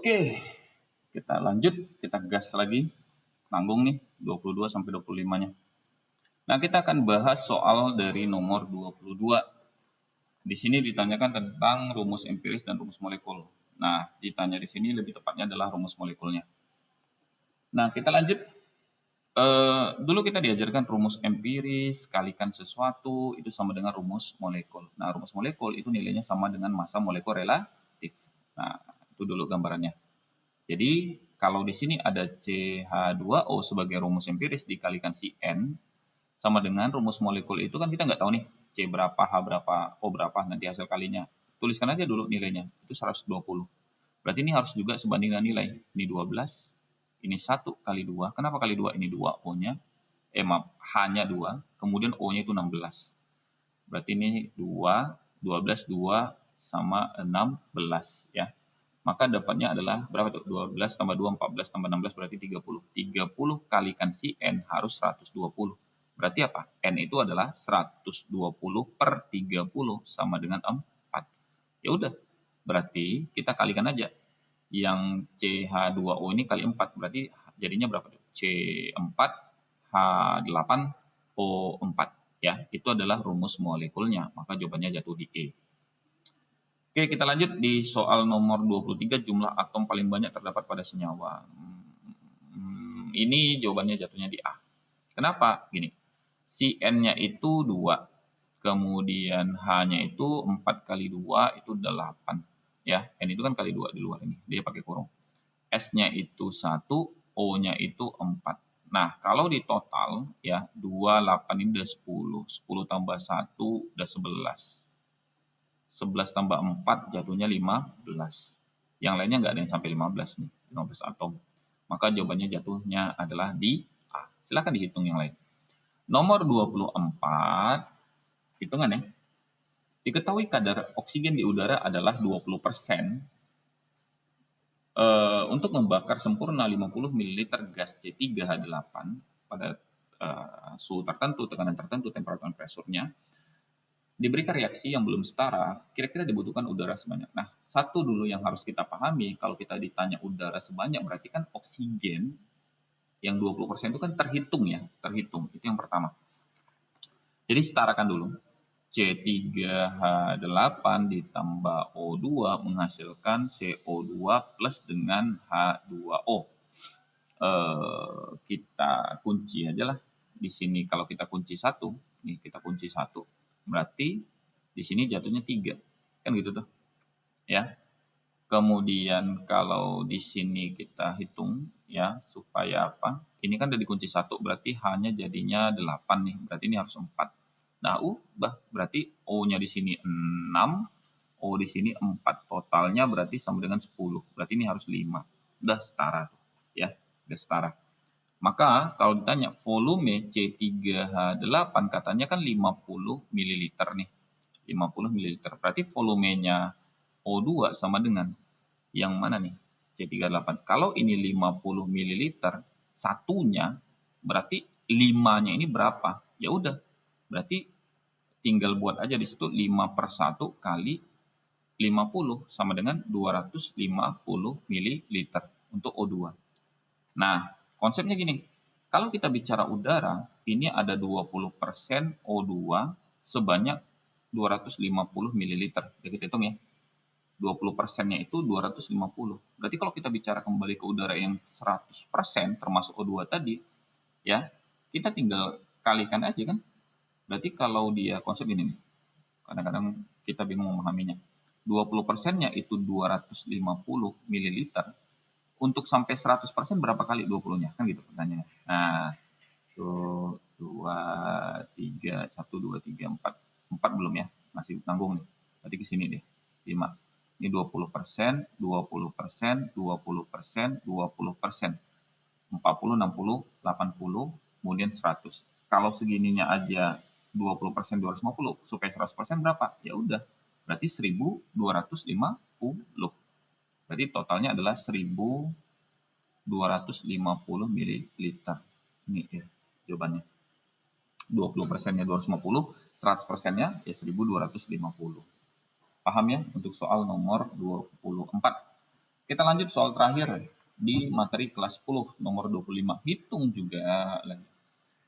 Oke, kita lanjut, kita gas lagi. Nanggung nih, 22 sampai 25-nya. Nah, kita akan bahas soal dari nomor 22. Di sini ditanyakan tentang rumus empiris dan rumus molekul. Nah, ditanya di sini lebih tepatnya adalah rumus molekulnya. Nah, kita lanjut. Dulu kita diajarkan rumus empiris, kalikan sesuatu, itu sama dengan rumus molekul. Nah, rumus molekul itu nilainya sama dengan massa molekul relatif. Nah, itu dulu gambarannya. Jadi, kalau di sini ada CH2O sebagai rumus empiris dikalikan si N, sama dengan rumus molekul itu kan kita nggak tahu nih, C berapa, H berapa, O berapa, nanti hasil kalinya. Tuliskan aja dulu nilainya, itu 120. Berarti ini harus juga sebanding dengan nilai. Ini 12, ini 1 kali 2. Kenapa kali 2? Ini 2 O-nya. Maaf, H-nya 2, kemudian O-nya itu 16. Berarti ini 2, 12, 2 sama 16 ya. Maka dapatnya adalah berapa tuh? 12 tambah 2, 14 tambah 16 berarti 30. 30 kalikan si N harus 120. Berarti apa? N itu adalah 120 per 30 sama dengan 4. Ya udah, berarti kita kalikan aja. Yang CH2O ini kali 4, berarti jadinya berapa tuh? C4, H8, O4. Ya, itu adalah rumus molekulnya, maka jawabannya jatuh di E. Oke, kita lanjut di soal nomor 23, jumlah atom paling banyak terdapat pada senyawa. Ini jawabannya jatuhnya di A. Kenapa? Gini, si N-nya itu 2, kemudian H-nya itu 4 kali 2 itu 8. Ya, N itu kan kali 2 di luar ini, dia pakai kurung. S-nya itu 1, O-nya itu 4. Nah, kalau di total ya, 2, 8 ini udah 10. 10 tambah 1 udah 11. 11 tambah 4 jatuhnya 15. Yang lainnya nggak ada yang sampai 15 nih, 15 atom. Maka jawabannya jatuhnya adalah di A. Silahkan dihitung yang lain. Nomor 24, hitungan ya. Diketahui kadar oksigen di udara adalah 20%. Untuk membakar sempurna 50 ml gas C3H8 pada suhu tertentu, tekanan tertentu, temperatur dan presurnya, diberikan reaksi yang belum setara, kira-kira dibutuhkan udara sebanyak. Nah, satu dulu yang harus kita pahami, kalau kita ditanya udara sebanyak, berarti kan oksigen yang 20% itu kan terhitung ya, terhitung. Itu yang pertama. Jadi setarakan dulu. C3H8 ditambah O2 menghasilkan CO2 plus dengan H2O. Kita kunci aja lah. Di sini kalau kita kunci 1, nih kita kunci 1. Berarti di sini jatuhnya 3. Kan gitu tuh. Ya. Kemudian kalau di sini kita hitung ya supaya apa? Ini kan udah dikunci 1, berarti H-nya jadinya 8 nih. Berarti ini harus 4. Nah, berarti O-nya di sini 6, O di sini 4. Totalnya berarti sama dengan 10. Berarti ini harus 5. Udah setara tuh, ya. Udah setara. Maka kalau ditanya volume C3H8 katanya kan 50 ml nih. 50 ml. Berarti volumenya O2 sama dengan yang mana nih? C38. Kalau ini 50 ml, satunya berarti 5-nya ini berapa? Ya udah. Berarti tinggal buat aja di situ 5 per 1 kali 50 sama dengan 250 ml untuk O2. Nah, konsepnya gini. Kalau kita bicara udara, ini ada 20% O2 sebanyak 250 ml. Jadi kita hitung ya. 20%-nya itu 250. Berarti kalau kita bicara kembali ke udara yang 100% termasuk O2 tadi, ya, kita tinggal kalikan aja kan. Berarti kalau dia konsep ini nih, kadang-kadang kita bingung memahaminya. 20%-nya itu 250 ml. Untuk sampai 100% berapa kali 20-nya? Kan gitu pertanyaannya. Nah, tuh 2, 3, 1, 2, 3, 4. 4 belum ya? Masih tanggung nih. Berarti ke sini deh. 5. Ini 20%, 20%, 20%, 20%. 40, 60, 80, kemudian 100. Kalau segininya aja 20%, 250, supaya 100% berapa? Ya udah, berarti 1250. Berarti totalnya adalah 1250 ml. Ini ya jawabannya. 20%-nya 250, 100%-nya ya 1250. Paham ya untuk soal nomor 24. Kita lanjut soal terakhir di materi kelas 10 nomor 25. Hitung juga lagi.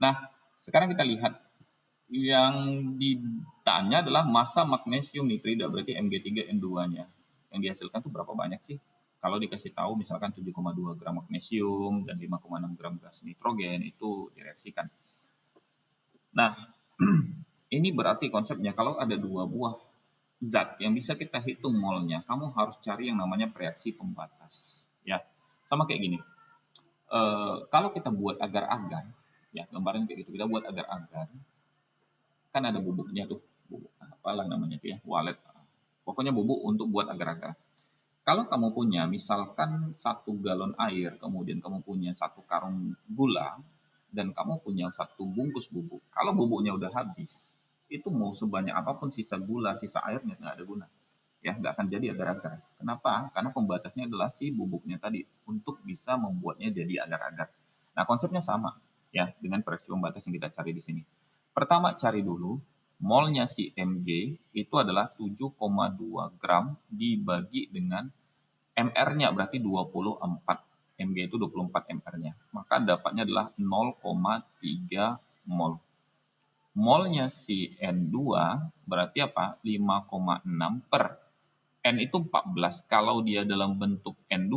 Nah, sekarang kita lihat yang ditanya adalah massa magnesium nitrida, berarti Mg3N2-nya. Yang dihasilkan itu berapa banyak sih? Kalau dikasih tahu misalkan 7,2 gram magnesium dan 5,6 gram gas nitrogen, itu direaksikan. Nah, ini berarti konsepnya kalau ada dua buah zat yang bisa kita hitung molnya, kamu harus cari yang namanya reaksi pembatas. Ya, sama kayak gini. Kalau kita buat agar-agar, ya gambaran kayak gitu, kita buat agar-agar, kan ada bubuknya tuh, bubuk apalah namanya tuh ya, walet. Pokoknya bubuk untuk buat agar-agar. Kalau kamu punya misalkan 1 galon air, kemudian kamu punya 1 karung gula, dan kamu punya 1 bungkus bubuk. Kalau bubuknya udah habis, itu mau sebanyak apapun sisa gula, sisa airnya nggak ada guna. Ya, nggak akan jadi agar-agar. Kenapa? Karena pembatasnya adalah si bubuknya tadi untuk bisa membuatnya jadi agar-agar. Nah, konsepnya sama ya dengan reaksi pembatas yang kita cari di sini. Pertama, cari dulu molnya si Mg itu adalah 7,2 gram dibagi dengan MR-nya berarti 24. Mg itu 24 MR-nya. Maka dapatnya adalah 0,3 mol. Molnya si N2 berarti apa? 5,6 per. N itu 14. Kalau dia dalam bentuk N2,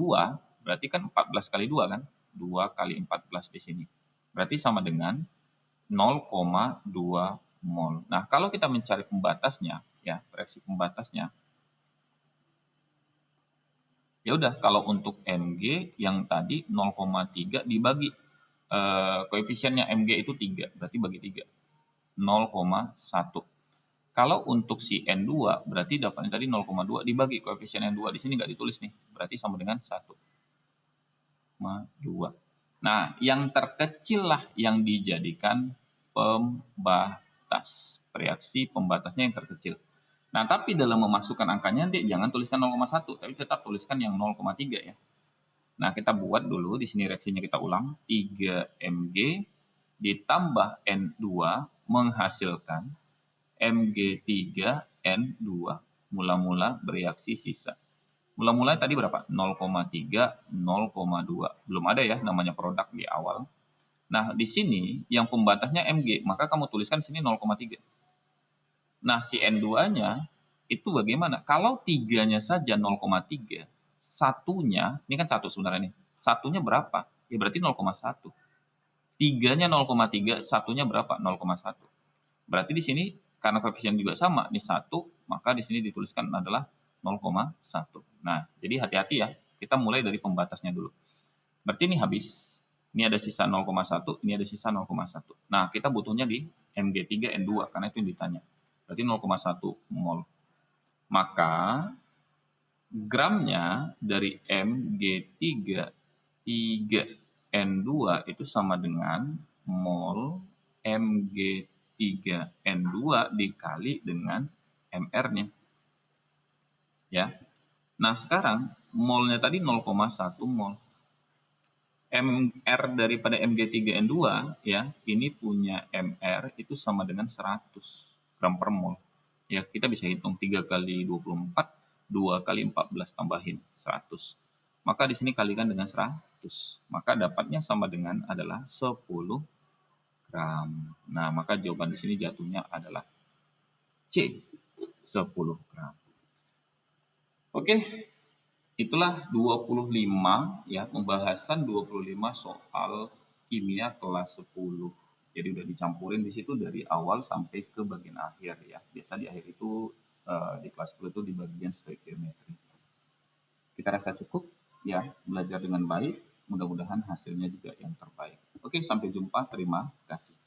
berarti kan 14 kali 2 kan? 2 kali 14 di sini. Berarti sama dengan 0,2 mol. Nah, kalau kita mencari pembatasnya, ya, reaksi pembatasnya, ya udah kalau untuk Mg yang tadi 0,3 dibagi koefisiennya Mg itu 3, berarti bagi 3. 0,1. Kalau untuk si N2 berarti dapatnya tadi 0,2 dibagi koefisien N2 di sini nggak ditulis nih, berarti sama dengan 1,2. Nah, yang terkecil lah yang dijadikan pembatas. Reaksi pembatasnya yang terkecil. Nah, tapi dalam memasukkan angkanya nanti jangan tuliskan 0,1, tapi tetap tuliskan yang 0,3 ya. Nah, kita buat dulu di sini reaksinya kita ulang. 3 Mg ditambah N2 menghasilkan Mg3N2. Mula-mula bereaksi sisa. Mula-mula tadi berapa? 0,3, 0,2. Belum ada ya namanya produk di awal. Nah, di sini yang pembatasnya Mg, maka kamu tuliskan sini 0,3. Nah, si N2-nya itu bagaimana? Kalau 3-nya saja 0,3, satunya, ini kan 1 sebenarnya nih. Satunya berapa? Ya berarti 0,1. 3-nya 0,3, satunya berapa? 0,1. Berarti di sini karena koefisien juga sama, ini 1, maka di sini dituliskan adalah 0,1. Nah, jadi hati-hati ya. Kita mulai dari pembatasnya dulu. Berarti ini habis. Ini ada sisa 0,1, ini ada sisa 0,1. Nah, kita butuhnya di Mg3N2 karena itu yang ditanya. Berarti 0,1 mol. Maka gramnya dari Mg3N2 itu sama dengan mol Mg3N2 dikali dengan MR-nya. Ya. Nah, sekarang molnya tadi 0,1 mol. MR daripada Mg3N2 ya, ini punya MR itu sama dengan 100 gram per mol. Ya, kita bisa hitung 3 kali 24, 2 kali 14 tambahin 100. Maka di sini kalikan dengan 100. Maka dapatnya sama dengan adalah 10 gram. Nah, maka jawaban di sini jatuhnya adalah C, 10 gram. Oke. Itulah 25 ya, pembahasan 25 soal kimia kelas 10. Jadi udah dicampurin di situ dari awal sampai ke bagian akhir ya. Biasa di akhir itu di kelas 10 itu di bagian stoikiometri. Kita rasa cukup ya, belajar dengan baik. Mudah-mudahan hasilnya juga yang terbaik. Oke, sampai jumpa. Terima kasih.